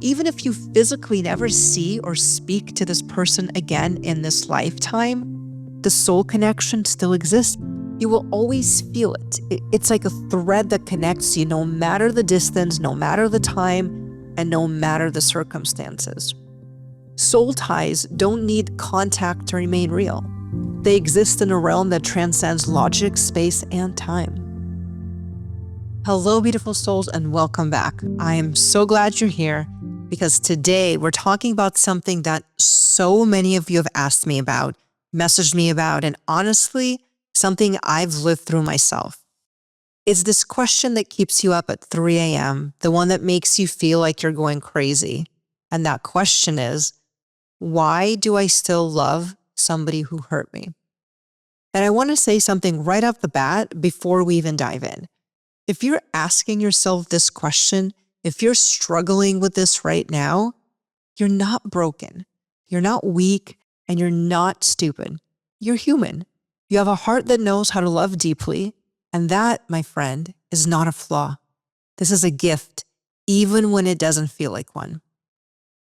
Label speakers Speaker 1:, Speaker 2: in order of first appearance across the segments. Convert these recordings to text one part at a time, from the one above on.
Speaker 1: even if you physically never see or speak to this person again in this lifetime, the soul connection still exists. You will always feel it. It's like a thread that connects you no matter the distance, no matter the time, and no matter the circumstances. Soul ties don't need contact to remain real. They exist in a realm that transcends logic, space, and time. Hello, beautiful souls, and welcome back. I am so glad you're here because today we're talking about something that so many of you have asked me about, messaged me about, and honestly, something I've lived through myself. It's this question that keeps you up at 3 a.m., the one that makes you feel like you're going crazy. And that question is, why do I still love somebody who hurt me? And I want to say something right off the bat before we even dive in. If you're asking yourself this question, if you're struggling with this right now, you're not broken, you're not weak, and you're not stupid. You're human. You have a heart that knows how to love deeply, and that, my friend, is not a flaw. This is a gift, even when it doesn't feel like one.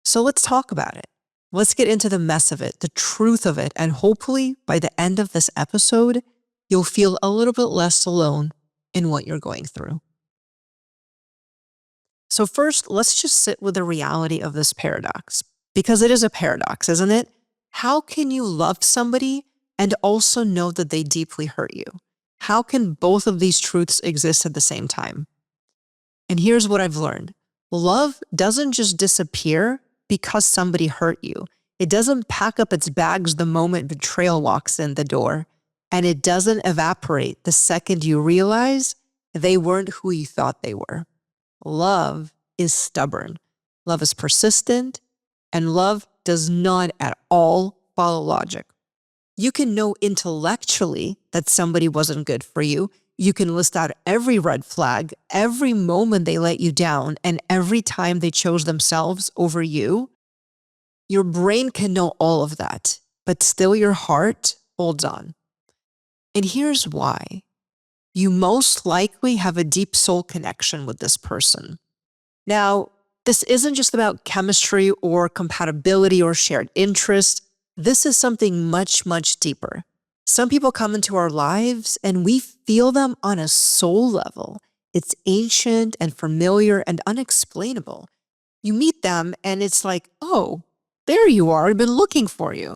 Speaker 1: So let's talk about it. Let's get into the mess of it, the truth of it, and hopefully by the end of this episode, you'll feel a little bit less alone in what you're going through. So first, let's just sit with the reality of this paradox, because it is a paradox, isn't it? How can you love somebody and also know that they deeply hurt you? How can both of these truths exist at the same time? And here's what I've learned. Love doesn't just disappear because somebody hurt you. It doesn't pack up its bags the moment betrayal walks in the door. And it doesn't evaporate the second you realize they weren't who you thought they were. Love is stubborn. Love is persistent. And love does not at all follow logic. You can know intellectually that somebody wasn't good for you. You can list out every red flag, every moment they let you down, and every time they chose themselves over you. Your brain can know all of that, but still your heart holds on. And here's why. You most likely have a deep soul connection with this person. Now, this isn't just about chemistry or compatibility or shared interest. This is something much, much deeper. Some people come into our lives and we feel them on a soul level. It's ancient and familiar and unexplainable. You meet them and it's like, oh, there you are. I've been looking for you.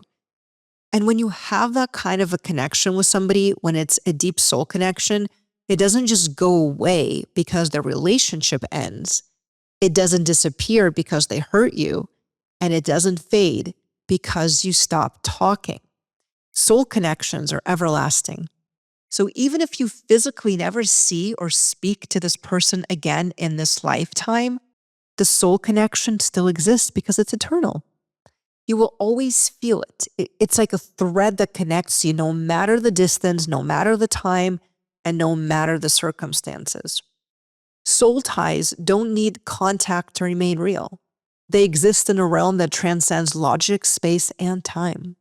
Speaker 1: And when you have that kind of a connection with somebody, when it's a deep soul connection, it doesn't just go away because the relationship ends. It doesn't disappear because they hurt you. And it doesn't fade because you stop talking. Soul connections are everlasting. So even if you physically never see or speak to this person again in this lifetime, the soul connection still exists because it's eternal. You will always feel it. It's like a thread that connects you no matter the distance, no matter the time, and no matter the circumstances. Soul ties don't need contact to remain real. They exist in a realm that transcends logic, space, and time.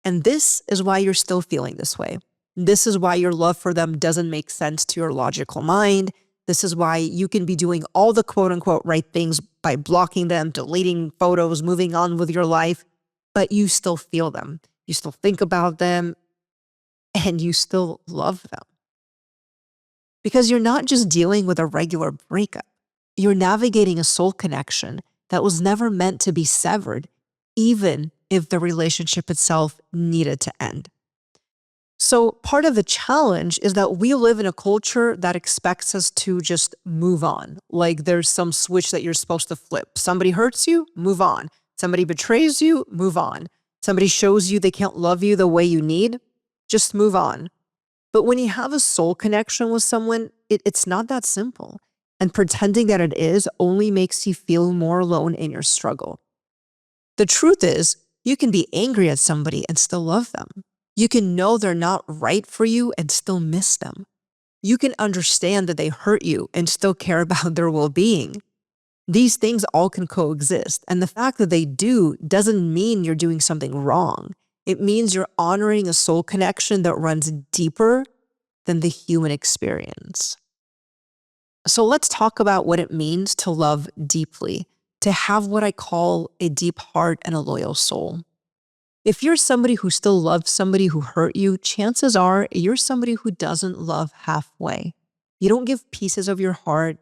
Speaker 1: And this is why you're still feeling this way. This is why your love for them doesn't make sense to your logical mind. This is why you can be doing all the quote unquote right things by blocking them, deleting photos, moving on with your life, but you still feel them. You still think about them and you still love them. Because you're not just dealing with a regular breakup. You're navigating a soul connection that was never meant to be severed, even if the relationship itself needed to end. So part of the challenge is that we live in a culture that expects us to just move on. Like there's some switch that you're supposed to flip. Somebody hurts you, move on. Somebody betrays you, move on. Somebody shows you they can't love you the way you need, just move on. But when you have a soul connection with someone, it's not that simple. And pretending that it is only makes you feel more alone in your struggle. The truth is, you can be angry at somebody and still love them. You can know they're not right for you and still miss them. You can understand that they hurt you and still care about their well-being. These things all can coexist. And the fact that they do doesn't mean you're doing something wrong. It means you're honoring a soul connection that runs deeper than the human experience. So let's talk about what it means to love deeply, to have what I call a deep heart and a loyal soul. If you're somebody who still loves somebody who hurt you, chances are you're somebody who doesn't love halfway. You don't give pieces of your heart,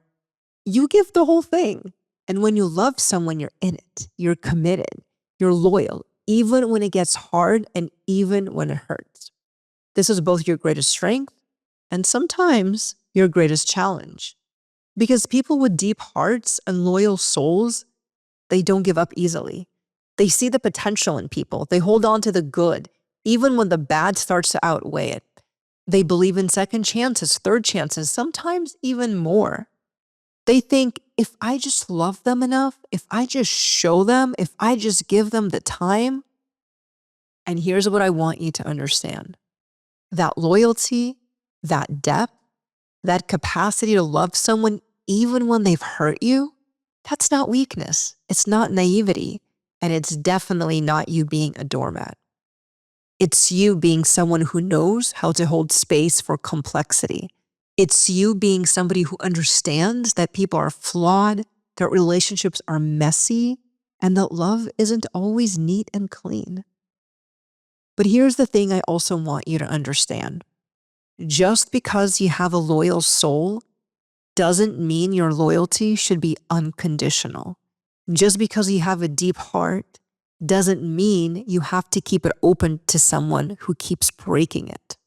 Speaker 1: you give the whole thing. And when you love someone, you're in it, you're committed, you're loyal, even when it gets hard and even when it hurts. This is both your greatest strength and sometimes your greatest challenge. Because people with deep hearts and loyal souls, they don't give up easily. They see the potential in people. They hold on to the good, even when the bad starts to outweigh it. They believe in second chances, third chances, sometimes even more. They think, if I just love them enough, if I just show them, if I just give them the time. And here's what I want you to understand. That loyalty, that depth, that capacity to love someone even when they've hurt you, that's not weakness. It's not naivety. And it's definitely not you being a doormat. It's you being someone who knows how to hold space for complexity. It's you being somebody who understands that people are flawed, that relationships are messy, and that love isn't always neat and clean. But here's the thing I also want you to understand. Just because you have a loyal soul doesn't mean your loyalty should be unconditional. Just because you have a deep heart doesn't mean you have to keep it open to someone who keeps breaking it.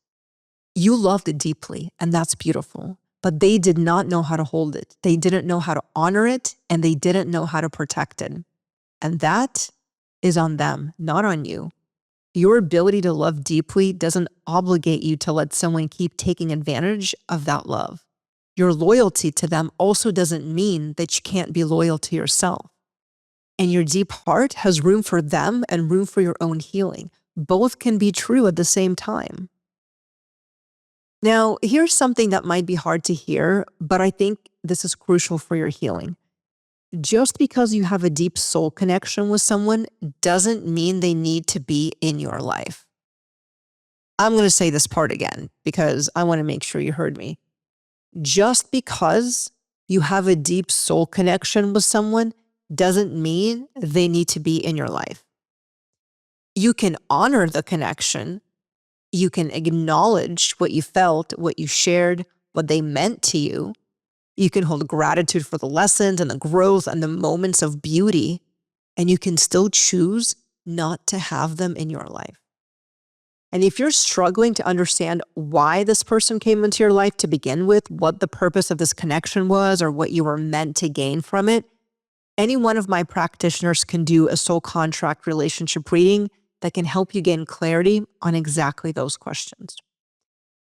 Speaker 1: You loved it deeply, and that's beautiful, but they did not know how to hold it. They didn't know how to honor it, and they didn't know how to protect it. And that is on them, not on you. Your ability to love deeply doesn't obligate you to let someone keep taking advantage of that love. Your loyalty to them also doesn't mean that you can't be loyal to yourself. And your deep heart has room for them and room for your own healing. Both can be true at the same time. Now, here's something that might be hard to hear, but I think this is crucial for your healing. Just because you have a deep soul connection with someone doesn't mean they need to be in your life. I'm going to say this part again because I want to make sure you heard me. Just because you have a deep soul connection with someone doesn't mean they need to be in your life. You can honor the connection. You can acknowledge what you felt, what you shared, what they meant to you. You can hold gratitude for the lessons and the growth and the moments of beauty, and you can still choose not to have them in your life. And if you're struggling to understand why this person came into your life to begin with, what the purpose of this connection was, or what you were meant to gain from it, any one of my practitioners can do a soul contract relationship reading that can help you gain clarity on exactly those questions.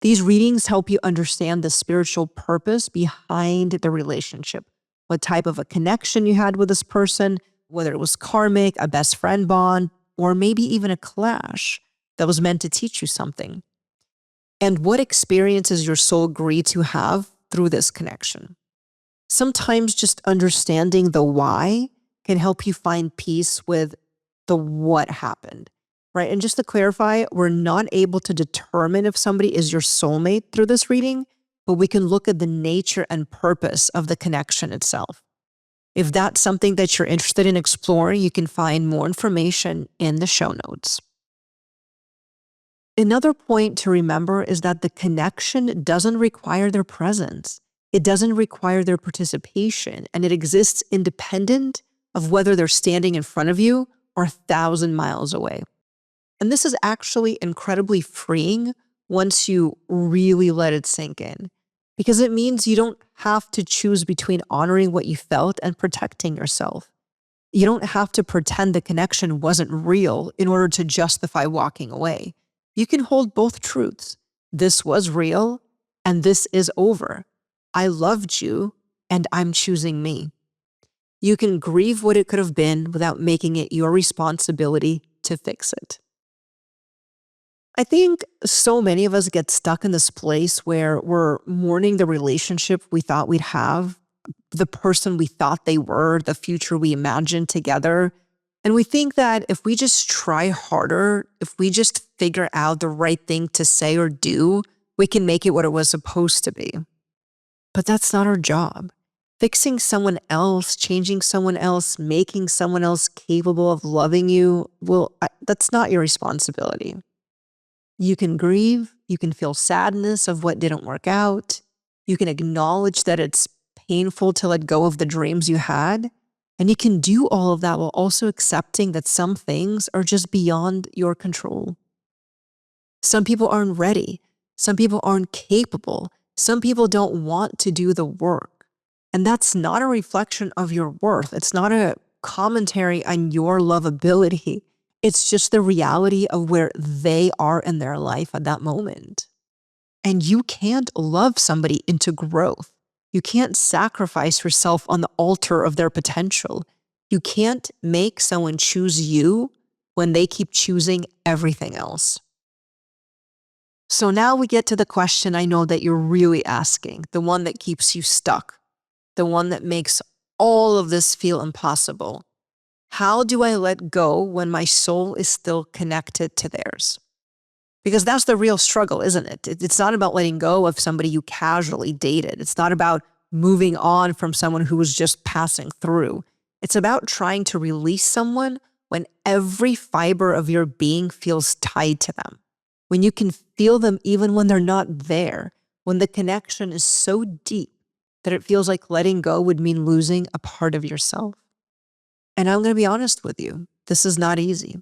Speaker 1: These readings help you understand the spiritual purpose behind the relationship, what type of a connection you had with this person, whether it was karmic, a best friend bond, or maybe even a clash that was meant to teach you something, and what experiences your soul agreed to have through this connection. Sometimes just understanding the why can help you find peace with the what happened, right? And just to clarify, we're not able to determine if somebody is your soulmate through this reading, but we can look at the nature and purpose of the connection itself. If that's something that you're interested in exploring, you can find more information in the show notes. Another point to remember is that the connection doesn't require their presence. It doesn't require their participation, and it exists independent of whether they're standing in front of you or 1,000 miles away. And this is actually incredibly freeing once you really let it sink in, because it means you don't have to choose between honoring what you felt and protecting yourself. You don't have to pretend the connection wasn't real in order to justify walking away. You can hold both truths. This was real, and this is over. I loved you, and I'm choosing me. You can grieve what it could have been without making it your responsibility to fix it. I think so many of us get stuck in this place where we're mourning the relationship we thought we'd have, the person we thought they were, the future we imagined together. And we think that if we just try harder, if we just figure out the right thing to say or do, we can make it what it was supposed to be. But that's not our job. Fixing someone else, changing someone else, making someone else capable of loving you, well, that's not your responsibility. You can grieve, you can feel sadness of what didn't work out, you can acknowledge that it's painful to let go of the dreams you had, and you can do all of that while also accepting that some things are just beyond your control. Some people aren't ready. Some people aren't capable. Some people don't want to do the work. And that's not a reflection of your worth. It's not a commentary on your lovability. It's just the reality of where they are in their life at that moment. And you can't love somebody into growth. You can't sacrifice yourself on the altar of their potential. You can't make someone choose you when they keep choosing everything else. So now we get to the question I know that you're really asking, the one that keeps you stuck, the one that makes all of this feel impossible. How do I let go when my soul is still connected to theirs? Because that's the real struggle, isn't it? It's not about letting go of somebody you casually dated. It's not about moving on from someone who was just passing through. It's about trying to release someone when every fiber of your being feels tied to them, when you can feel them even when they're not there, when the connection is so deep that it feels like letting go would mean losing a part of yourself. And I'm going to be honest with you, this is not easy.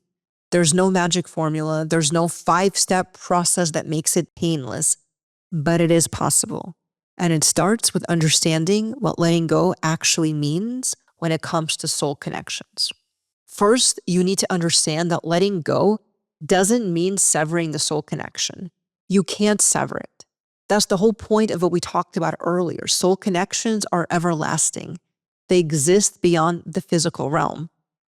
Speaker 1: There's no magic formula. There's no 5-step process that makes it painless, but it is possible. And it starts with understanding what letting go actually means when it comes to soul connections. First, you need to understand that letting go doesn't mean severing the soul connection. You can't sever it. That's the whole point of what we talked about earlier. Soul connections are everlasting. They exist beyond the physical realm.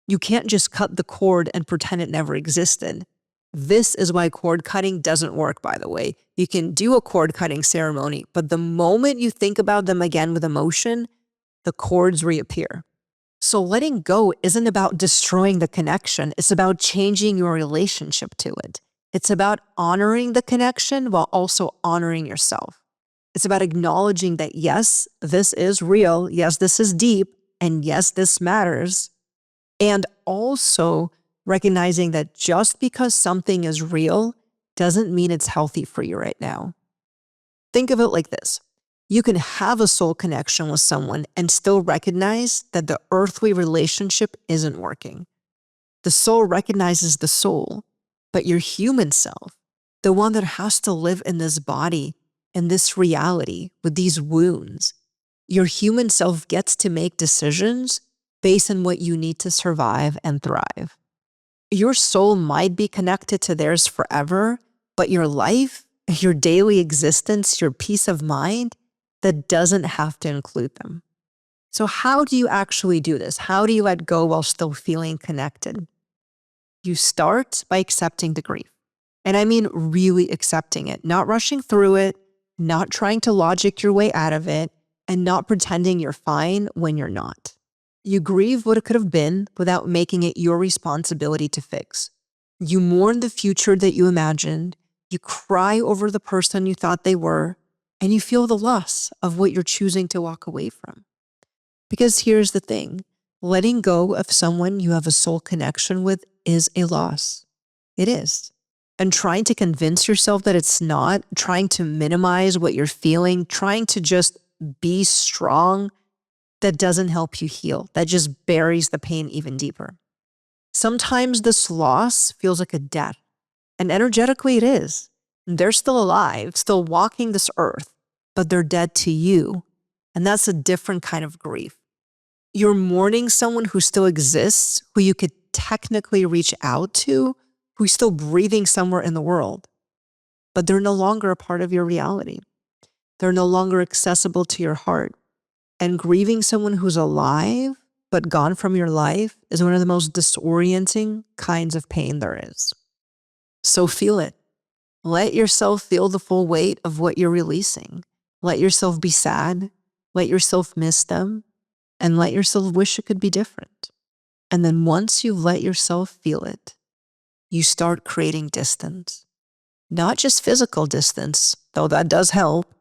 Speaker 1: You can't just cut the cord and pretend it never existed. This is why cord cutting doesn't work, by the way. You can do a cord cutting ceremony, but the moment you think about them again with emotion, the cords reappear. So letting go isn't about destroying the connection. It's about changing your relationship to it. It's about honoring the connection while also honoring yourself. It's about acknowledging that, yes, this is real. Yes, this is deep. And yes, this matters. And also recognizing that just because something is real doesn't mean it's healthy for you right now. Think of it like this. You can have a soul connection with someone and still recognize that the earthly relationship isn't working. The soul recognizes the soul, but your human self, the one that has to live in this body, in this reality, with these wounds, your human self gets to make decisions based on what you need to survive and thrive. Your soul might be connected to theirs forever, but your life, your daily existence, your peace of mind, that doesn't have to include them. So how do you actually do this? How do you let go while still feeling connected? You start by accepting the grief. And I mean really accepting it, not rushing through it, not trying to logic your way out of it, and not pretending you're fine when you're not. You grieve what it could have been without making it your responsibility to fix. You mourn the future that you imagined. You cry over the person you thought they were, and you feel the loss of what you're choosing to walk away from. Because here's the thing, letting go of someone you have a soul connection with is a loss. It is. And trying to convince yourself that it's not, trying to minimize what you're feeling, trying to just be strong, that doesn't help you heal. That just buries the pain even deeper. Sometimes this loss feels like a death, and energetically it is. They're still alive, still walking this earth, but they're dead to you. And that's a different kind of grief. You're mourning someone who still exists, who you could technically reach out to, who's still breathing somewhere in the world, but they're no longer a part of your reality. They're no longer accessible to your heart. And grieving someone who's alive but gone from your life is one of the most disorienting kinds of pain there is. So feel it. Let yourself feel the full weight of what you're releasing. Let yourself be sad. Let yourself miss them. And let yourself wish it could be different. And then once you let yourself feel it, you start creating distance. Not just physical distance, though that does help.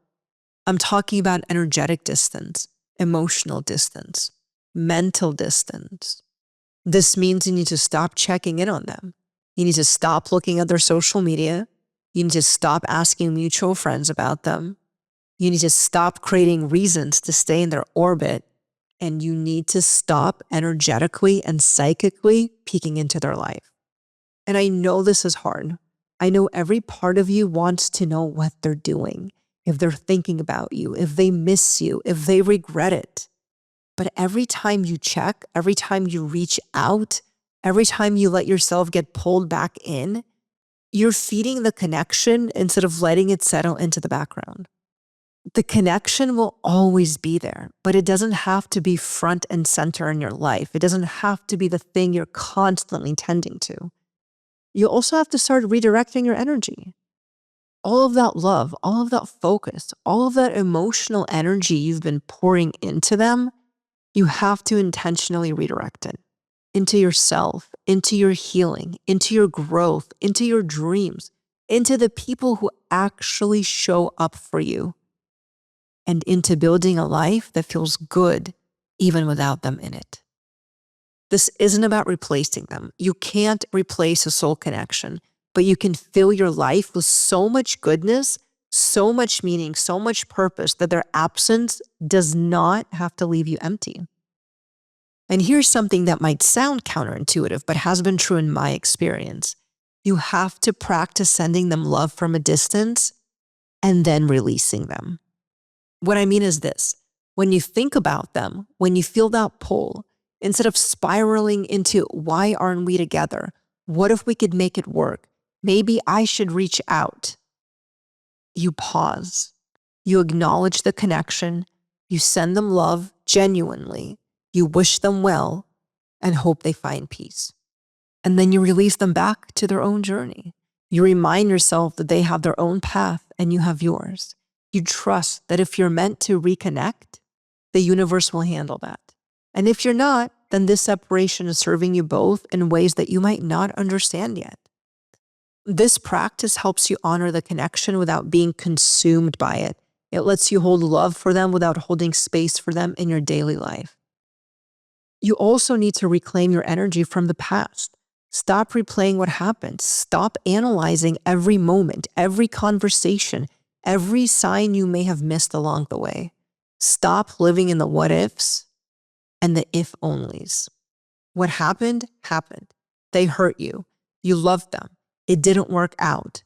Speaker 1: I'm talking about energetic distance. emotional distance, mental distance. This means you need to stop checking in on them. You need to stop looking at their social media. You need to stop asking mutual friends about them. You need to stop creating reasons to stay in their orbit. And you need to stop energetically and psychically peeking into their life. And I know this is hard. I know every part of you wants to know what they're doing, if they're thinking about you, if they miss you, if they regret it. But every time you check, every time you reach out, every time you let yourself get pulled back in, you're feeding the connection instead of letting it settle into the background. The connection will always be there, but it doesn't have to be front and center in your life. It doesn't have to be the thing you're constantly tending to. You also have to start redirecting your energy. All of that love, all of that focus, all of that emotional energy you've been pouring into them, you have to intentionally redirect it into yourself, into your healing, into your growth, into your dreams, into the people who actually show up for you, and into building a life that feels good even without them in it. This isn't about replacing them. You can't replace a soul connection, but you can fill your life with so much goodness, so much meaning, so much purpose that their absence does not have to leave you empty. And here's something that might sound counterintuitive, but has been true in my experience. You have to practice sending them love from a distance and then releasing them. What I mean is this: when you think about them, when you feel that pull, instead of spiraling into, why aren't we together? What if we could make it work? Maybe I should reach out. You pause. You acknowledge the connection. You send them love genuinely. You wish them well and hope they find peace. And then you release them back to their own journey. You remind yourself that they have their own path and you have yours. You trust that if you're meant to reconnect, the universe will handle that. And if you're not, then this separation is serving you both in ways that you might not understand yet. This practice helps you honor the connection without being consumed by it. It lets you hold love for them without holding space for them in your daily life. You also need to reclaim your energy from the past. Stop replaying what happened. Stop analyzing every moment, every conversation, every sign you may have missed along the way. Stop living in the what ifs and the if onlys. What happened, happened. They hurt you. You loved them. It didn't work out.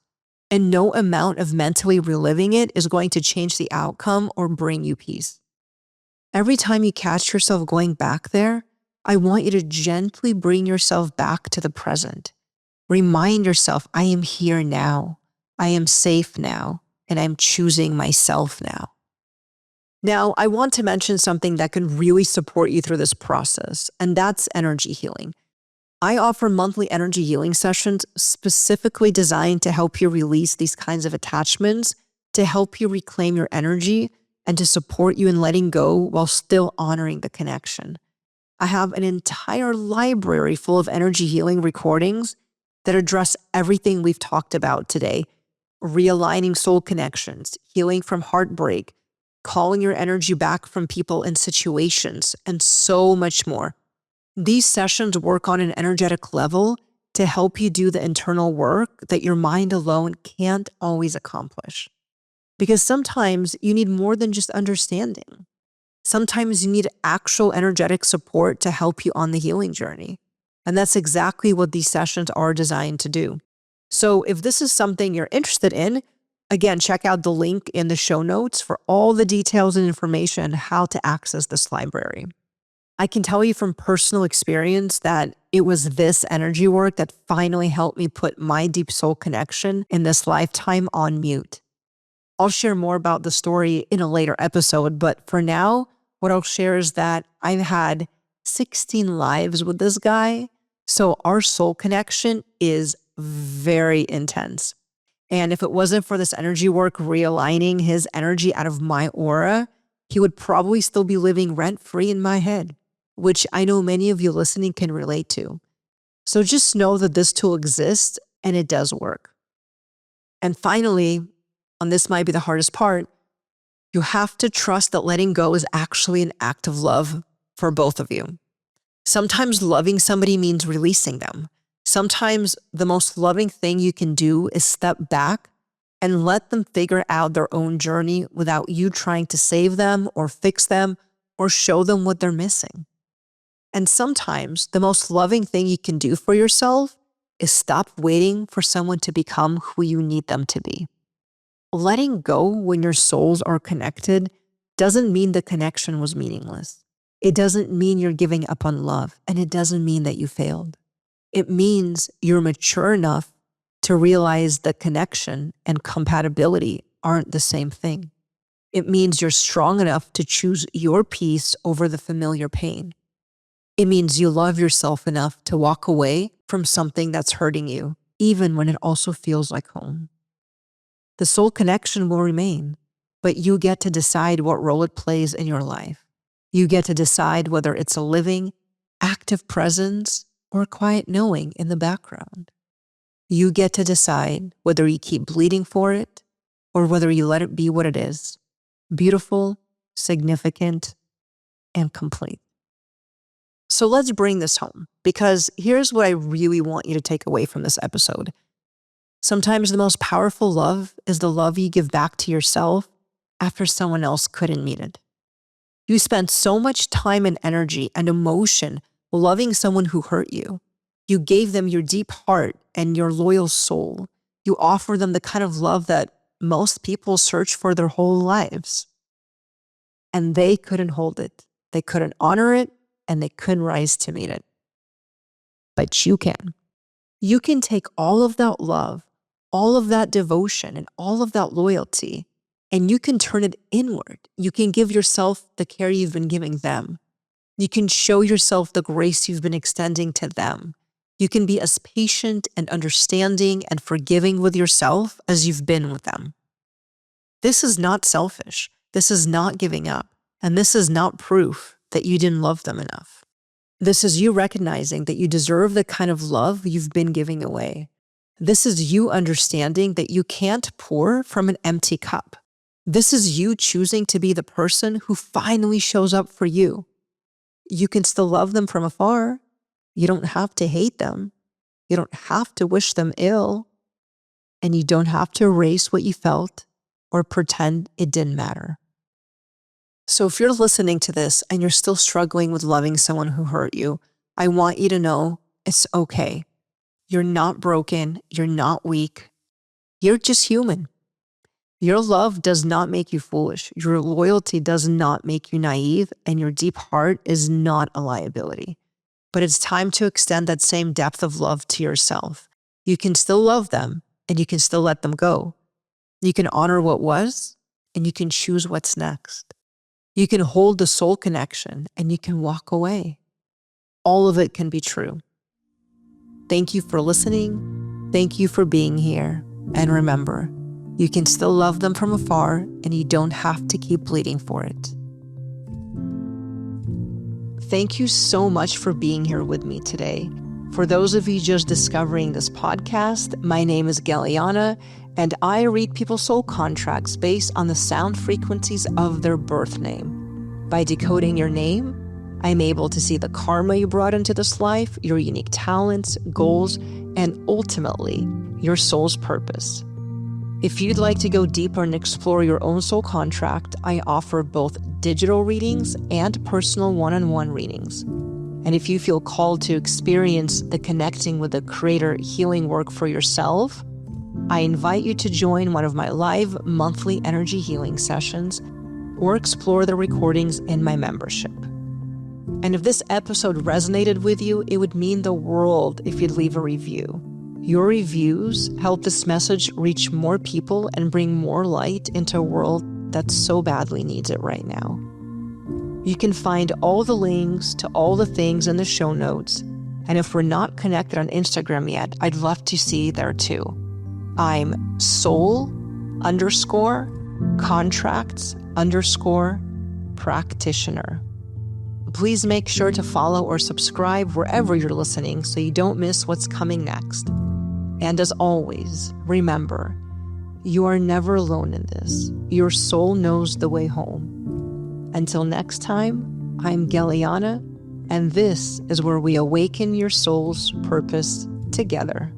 Speaker 1: And no amount of mentally reliving it is going to change the outcome or bring you peace. Every time you catch yourself going back there, I want you to gently bring yourself back to the present. Remind yourself, I am here now. I am safe now, and I'm choosing myself now. Now, I want to mention something that can really support you through this process, and that's energy healing. I offer monthly energy healing sessions specifically designed to help you release these kinds of attachments, to help you reclaim your energy, and to support you in letting go while still honoring the connection. I have an entire library full of energy healing recordings that address everything we've talked about today: realigning soul connections, healing from heartbreak, calling your energy back from people and situations, and so much more. These sessions work on an energetic level to help you do the internal work that your mind alone can't always accomplish. Because sometimes you need more than just understanding. Sometimes you need actual energetic support to help you on the healing journey. And that's exactly what these sessions are designed to do. So if this is something you're interested in, again, check out the link in the show notes for all the details and information on how to access this library. I can tell you from personal experience that it was this energy work that finally helped me put my deep soul connection in this lifetime on mute. I'll share more about the story in a later episode, but for now, what I'll share is that I've had 16 lives with this guy, so our soul connection is very intense. And if it wasn't for this energy work realigning his energy out of my aura, he would probably still be living rent-free in my head, which I know many of you listening can relate to. So just know that this tool exists and it does work. And finally, and this might be the hardest part, You have to trust that letting go is actually an act of love for both of you. Sometimes loving somebody means releasing them. Sometimes the most loving thing you can do is step back and let them figure out their own journey without you trying to save them or fix them or show them what they're missing. And sometimes the most loving thing you can do for yourself is stop waiting for someone to become who you need them to be. Letting go when your souls are connected doesn't mean the connection was meaningless. It doesn't mean you're giving up on love, and it doesn't mean that you failed. It means you're mature enough to realize that connection and compatibility aren't the same thing. It means you're strong enough to choose your peace over the familiar pain. It means you love yourself enough to walk away from something that's hurting you, even when it also feels like home. The soul connection will remain, but you get to decide what role it plays in your life. You get to decide whether it's a living, active presence or a quiet knowing in the background. You get to decide whether you keep bleeding for it or whether you let it be what it is: beautiful, significant, and complete. So let's bring this home, because here's what I really want you to take away from this episode. Sometimes the most powerful love is the love you give back to yourself after someone else couldn't meet it. You spent so much time and energy and emotion loving someone who hurt you. You gave them your deep heart and your loyal soul. You offered them the kind of love that most people search for their whole lives. And they couldn't hold it. They couldn't honor it, and they couldn't rise to meet it. But you can. You can take all of that love, all of that devotion, and all of that loyalty, and you can turn it inward. You can give yourself the care you've been giving them. You can show yourself the grace you've been extending to them. You can be as patient and understanding and forgiving with yourself as you've been with them. This is not selfish. This is not giving up. And this is not proof that you didn't love them enough. This is you recognizing that you deserve the kind of love you've been giving away. This is you understanding that you can't pour from an empty cup. This is you choosing to be the person who finally shows up for you. You can still love them from afar. You don't have to hate them. You don't have to wish them ill. And you don't have to erase what you felt or pretend it didn't matter. So if you're listening to this and you're still struggling with loving someone who hurt you, I want you to know it's okay. You're not broken. You're not weak. You're just human. Your love does not make you foolish. Your loyalty does not make you naive, and your deep heart is not a liability. But it's time to extend that same depth of love to yourself. You can still love them, and you can still let them go. You can honor what was, and you can choose what's next. You can hold the soul connection, and you can walk away. All of it can be true. Thank you for listening. Thank you for being here. And remember, you can still love them from afar, and you don't have to keep bleeding for it. Thank you so much for being here with me today. For those of you just discovering this podcast, my name is Galiana, and I read people's soul contracts based on the sound frequencies of their birth name. By decoding your name, I'm able to see the karma you brought into this life, your unique talents, goals, and ultimately, your soul's purpose. If you'd like to go deeper and explore your own soul contract, I offer both digital readings and personal one-on-one readings. And if you feel called to experience the connecting with the Creator healing work for yourself, I invite you to join one of my live monthly energy healing sessions or explore the recordings in my membership. And if this episode resonated with you, it would mean the world if you'd leave a review. Your reviews help this message reach more people and bring more light into a world that so badly needs it right now. You can find all the links to all the things in the show notes. And if we're not connected on Instagram yet, I'd love to see you there too. I'm soul_contracts_practitioner. Please make sure to follow or subscribe wherever you're listening so you don't miss what's coming next. And as always, remember, You are never alone in this. Your soul knows the way home. Until next time, I'm Galiana, and this is where we awaken your soul's purpose together.